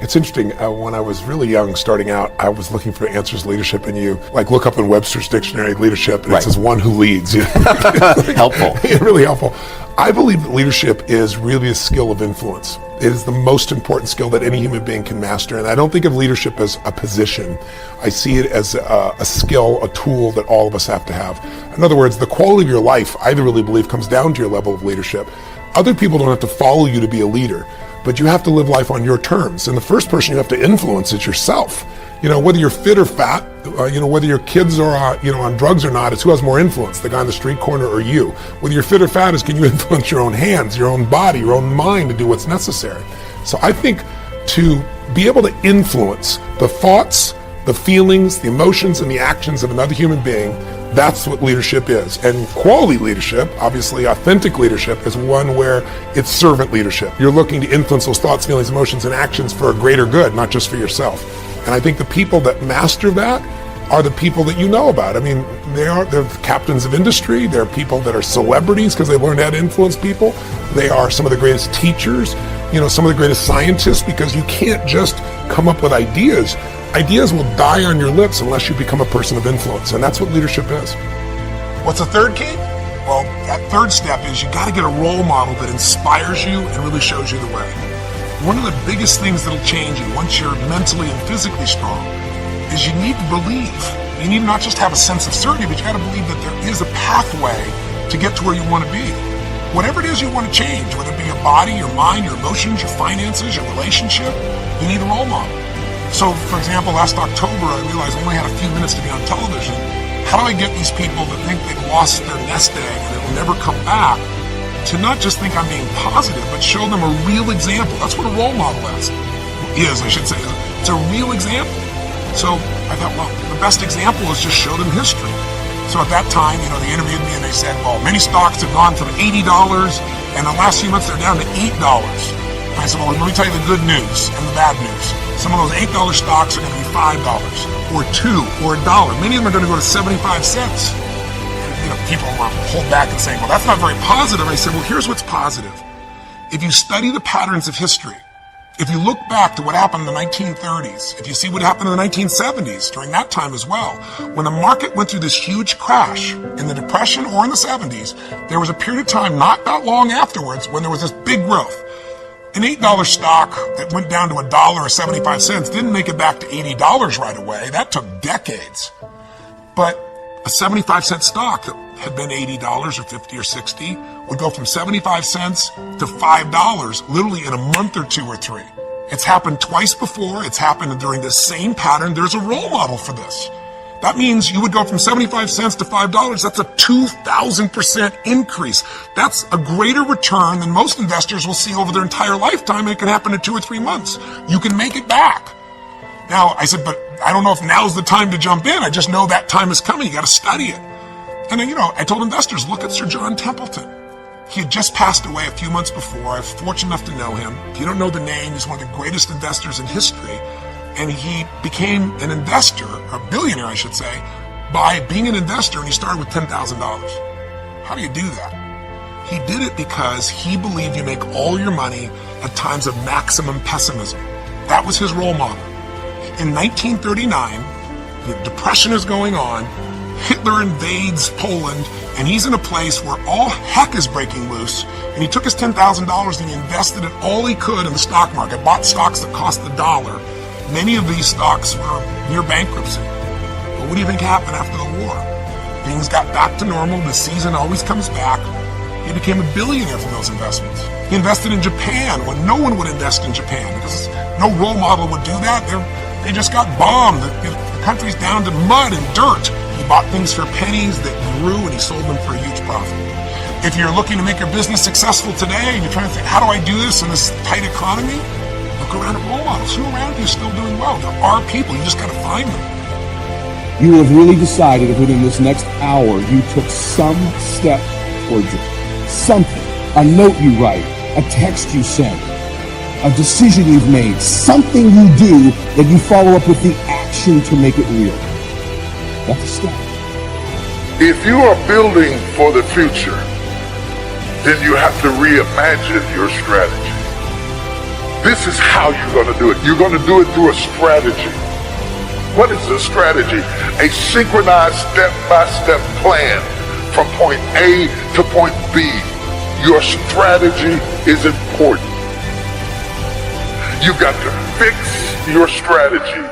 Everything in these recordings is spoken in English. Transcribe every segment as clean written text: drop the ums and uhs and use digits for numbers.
It's interesting, when I was really young, starting out, I was looking for answers to leadership, and you look up in Webster's dictionary leadership, and It says one who leads. Helpful. Really helpful. I believe that leadership is really a skill of influence. It is the most important skill that any human being can master, and I don't think of leadership as a position. I see it as a skill, a tool that all of us have to have. In other words, the quality of your life, I really believe, comes down to your level of leadership. Other people don't have to follow you to be a leader, but you have to live life on your terms. And the first person you have to influence is yourself. Whether you're fit or fat, whether your kids are, on drugs or not, it's who has more influence, the guy on the street corner or you. Whether you're fit or fat is, can you influence your own hands, your own body, your own mind to do what's necessary? So I think to be able to influence the thoughts, the feelings, the emotions, and the actions of another human being, that's what leadership is. And quality leadership, obviously authentic leadership, is one where it's servant leadership. You're looking to influence those thoughts, feelings, emotions, and actions for a greater good, not just for yourself. And I think the people that master that are the people that you know about. I mean, they're captains of industry. They're people that are celebrities because they've learned how to influence people. They are some of the greatest teachers, some of the greatest scientists, because you can't just come up with ideas. Ideas will die on your lips unless you become a person of influence, and that's what leadership is. What's the third key? Well, that third step is you got to get a role model that inspires you and really shows you the way. One of the biggest things that'll change you once you're mentally and physically strong is you need to believe. You need to not just have a sense of certainty, but you got to believe that there is a pathway to get to where you want to be. Whatever it is you want to change, whether it be your body, your mind, your emotions, your finances, your relationship, you need a role model. So, for example, last October, I realized I only had a few minutes to be on television. How do I get these people that think they've lost their nest egg and it will never come back to not just think I'm being positive, but show them a real example? That's what a role model is, I should say. It's a real example. So I thought, well, the best example is just show them history. So at that time, they interviewed me and they said, well, many stocks have gone from $80 and the last few months they're down to $8. I said, well, let me tell you the good news and the bad news. Some of those $8 stocks are going to be $5 or $2 or $1. Many of them are going to go to 75 cents. And, people want to hold back and say, well, that's not very positive. I said, well, here's what's positive. If you study the patterns of history, if you look back to what happened in the 1930s, if you see what happened in the 1970s, during that time as well, when the market went through this huge crash in the Depression or in the 70s, there was a period of time not that long afterwards when there was this big growth. An $8 stock that went down to $1 or 75 cents didn't make it back to $80 right away. That took decades. But a 75-cent stock that had been $80 or 50 or 60 would go from 75 cents to $5 literally in a month or two or three. It's happened twice before. It's happened during the same pattern. There's a role model for this. That means you would go from 75 cents to $5. That's a 2,000% increase. That's a greater return than most investors will see over their entire lifetime, and it can happen in 2 or 3 months. You can make it back. Now, I said, but I don't know if now's the time to jump in. I just know that time is coming. You got to study it. And then, I told investors, look at Sir John Templeton. He had just passed away a few months before. I was fortunate enough to know him. If you don't know the name, he's one of the greatest investors in history. And he became an investor, a billionaire, I should say, by being an investor, and he started with $10,000. How do you do that? He did it because he believed you make all your money at times of maximum pessimism. That was his role model. In 1939, the Depression is going on, Hitler invades Poland, and he's in a place where all heck is breaking loose, and he took his $10,000 and he invested it all he could in the stock market, bought stocks that cost $1. Many of these stocks were near bankruptcy. But what do you think happened after the war? Things got back to normal. The season always comes back. He became a billionaire from those investments. He invested in Japan when no one would invest in Japan because no role model would do that. They just got bombed. The country's down to mud and dirt. He bought things for pennies that grew and he sold them for a huge profit. If you're looking to make your business successful today and you're trying to think, how do I do this in this tight economy? Look around at role models. Who around you is still doing well? There are people. You just got to find them. You have really decided that within this next hour, you took some step towards it. Something. A note you write. A text you send. A decision you've made. Something you do that you follow up with the action to make it real. That's a step. If you are building for the future, then you have to reimagine your strategy. This is how you're going to do it. You're going to do it through a strategy. What is a strategy? A synchronized step-by-step plan from point A to point B. Your strategy is important. You've got to fix your strategy.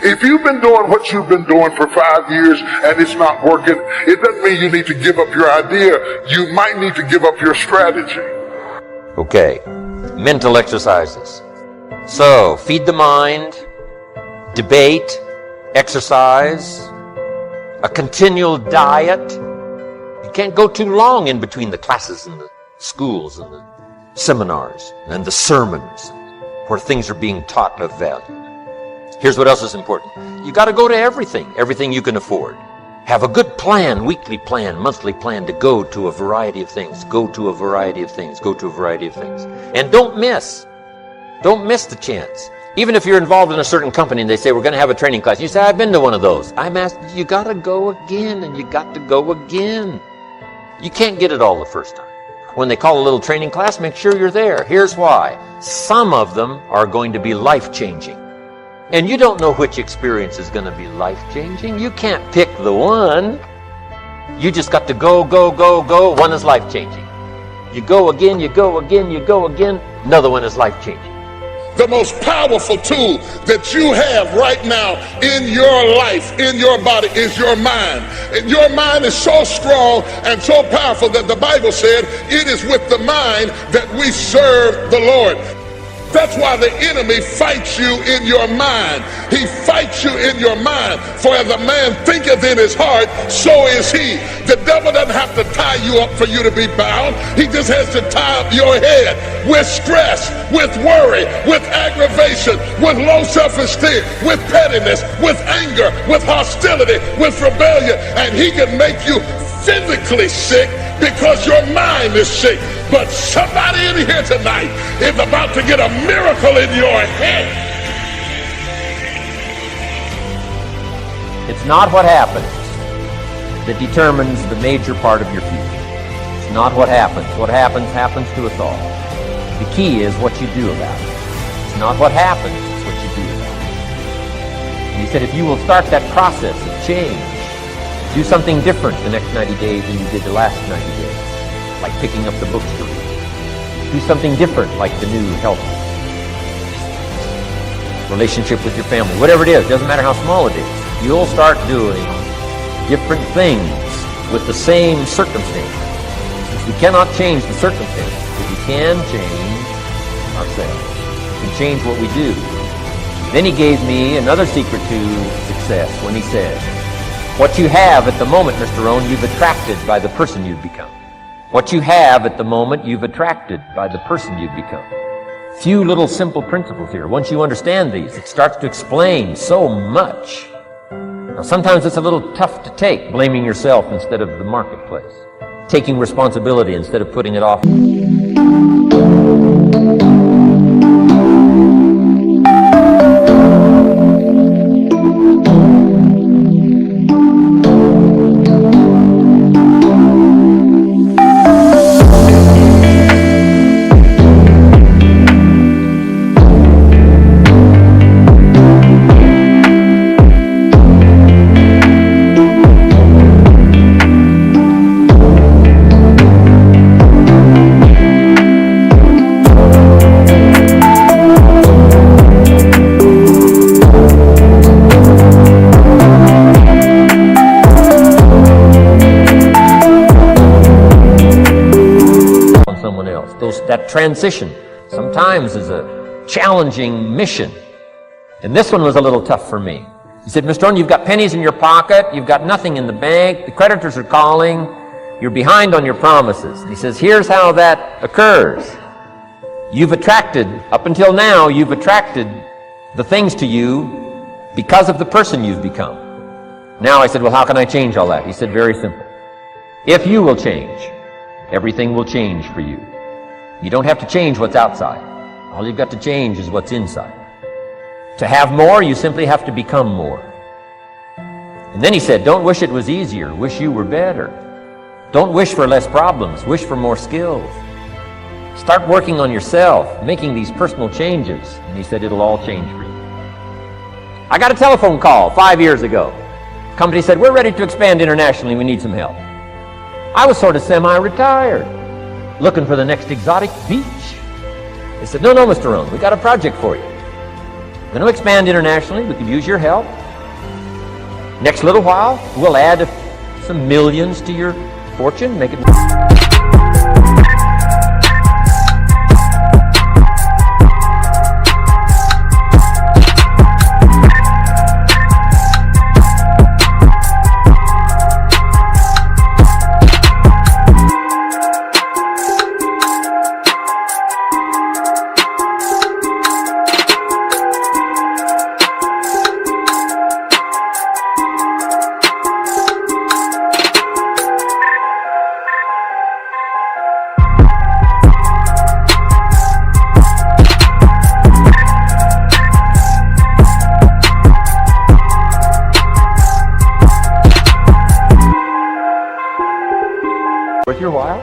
If you've been doing what you've been doing for 5 years and it's not working, it doesn't mean you need to give up your idea. You might need to give up your strategy. Okay, mental exercises. So, feed the mind, debate, exercise, a continual diet. You can't go too long in between the classes and the schools and the seminars and the sermons where things are being taught of value. Here's what else is important. You got to go to everything you can afford. Have a good plan, weekly plan, monthly plan to go to a variety of things, go to a variety of things, go to a variety of things. And don't miss the chance. Even if you're involved in a certain company and they say, we're going to have a training class, you say, I've been to one of those. I'm asked, you got to go again, and you got to go again. You can't get it all the first time. When they call a little training class, make sure you're there. Here's why. Some of them are going to be life-changing. And you don't know which experience is going to be life-changing. You can't pick the one. You just got to go, go, go, go. One is life-changing. You go again, you go again, you go again. Another one is life-changing. The most powerful tool that you have right now in your life, in your body, is your mind. And your mind is so strong and so powerful that the Bible said it is with the mind that we serve the Lord. That's why the enemy fights you in your mind. He fights you in your mind. For as a man thinketh in his heart, so is he. The devil doesn't have to tie you up for you to be bound. He just has to tie up your head with stress, with worry, with aggravation, with low self-esteem, with pettiness, with anger, with hostility, with rebellion. And he can make you physically sick because your mind is sick. But somebody in here tonight is about to get a miracle in your head. It's not what happens that determines the major part of your future. It's not what happens. What happens to us all. The key is what you do about it. It's not what happens, it's what you do about it. And he said, if you will start that process of change, do something different the next 90 days than you did the last 90 days. Like picking up the books to read. Do something different, like the new health relationship with your family. Whatever it is, doesn't matter how small it is. You'll start doing different things with the same circumstances. We cannot change the circumstances, but we can change ourselves. We can change what we do. Then he gave me another secret to success when he said, what you have at the moment, Mr. Rohn, you've attracted by the person you've become. What you have at the moment, you've attracted by the person you've become. Few little simple principles here. Once you understand these, it starts to explain so much. Now, sometimes it's a little tough to take, blaming yourself instead of the marketplace, taking responsibility instead of putting it off. That transition sometimes is a challenging mission. And this one was a little tough for me. He said, Mr. Rohn, you've got pennies in your pocket, you've got nothing in the bank, the creditors are calling, you're behind on your promises. And he says, here's how that occurs. You've attracted, up until now, you've attracted the things to you because of the person you've become. Now I said, well, how can I change all that? He said, very simple. If you will change, everything will change for you. You don't have to change what's outside. All you've got to change is what's inside. To have more, you simply have to become more. And then he said, don't wish it was easier. Wish you were better. Don't wish for less problems. Wish for more skills. Start working on yourself, making these personal changes. And he said, it'll all change for you. I got a telephone call 5 years ago. The company said, we're ready to expand internationally. We need some help. I was sort of semi-retired, looking for the next exotic beach. They said, no, Mr. Rohn, we got a project for you. We're going to expand internationally. We could use your help. Next little while, we'll add some millions to your fortune, make it... Worth your while?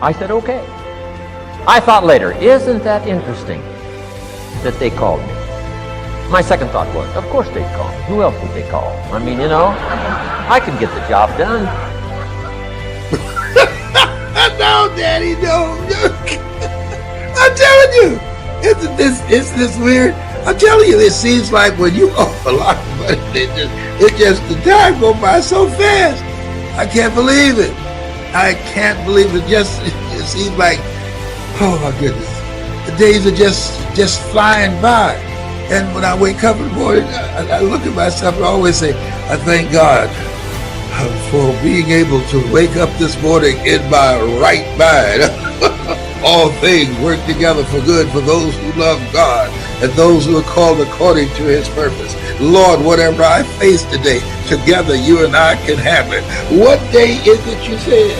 I said, okay. I thought later, isn't that interesting that they called me? My second thought was, of course they'd call me. Who else would they call? I mean, I can get the job done. No, Daddy, no. I'm telling you, isn't this weird? I'm telling you, it seems like when you owe a lot of money, it just the time go by so fast. I can't believe it. I can't believe it. It seems like, oh my goodness, the days are just flying by. And when I wake up in the morning, I look at myself and I always say, I thank God for being able to wake up this morning in my right mind. All things work together for good for those who love God and those who are called according to his purpose. Lord, whatever I face today, together you and I can have it. What day is it, you said?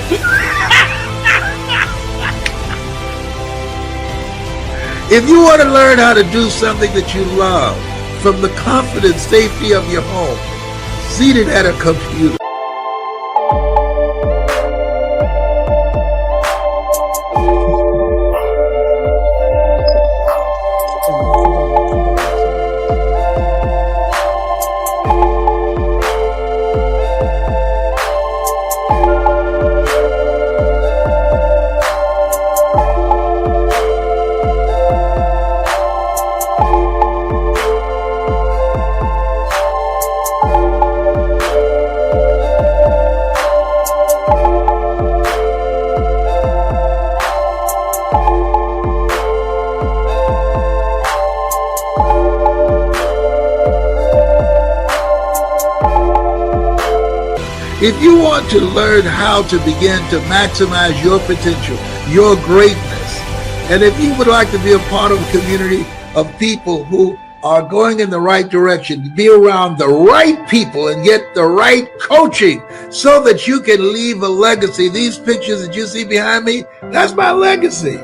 If you want to learn how to do something that you love from the confident safety of your home, seated at a computer, if you want to learn how to begin to maximize your potential, your greatness, and if you would like to be a part of a community of people who are going in the right direction, be around the right people and get the right coaching so that you can leave a legacy. These pictures that you see behind me, that's my legacy.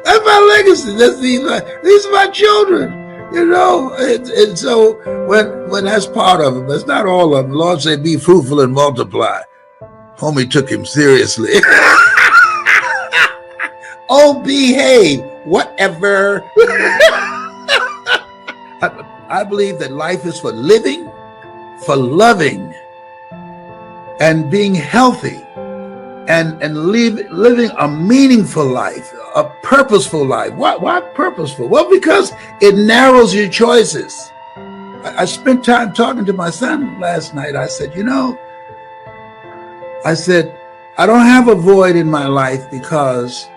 That's my legacy. These are my children. And so when that's part of them, that's not all of them. Lord said, be fruitful and multiply. Homie took him seriously. Oh, behave, whatever. I believe that life is for living, for loving, and being healthy, and living a meaningful life, a purposeful life. Why purposeful? Well, because it narrows your choices. I spent time talking to my son last night. I said, I don't have a void in my life because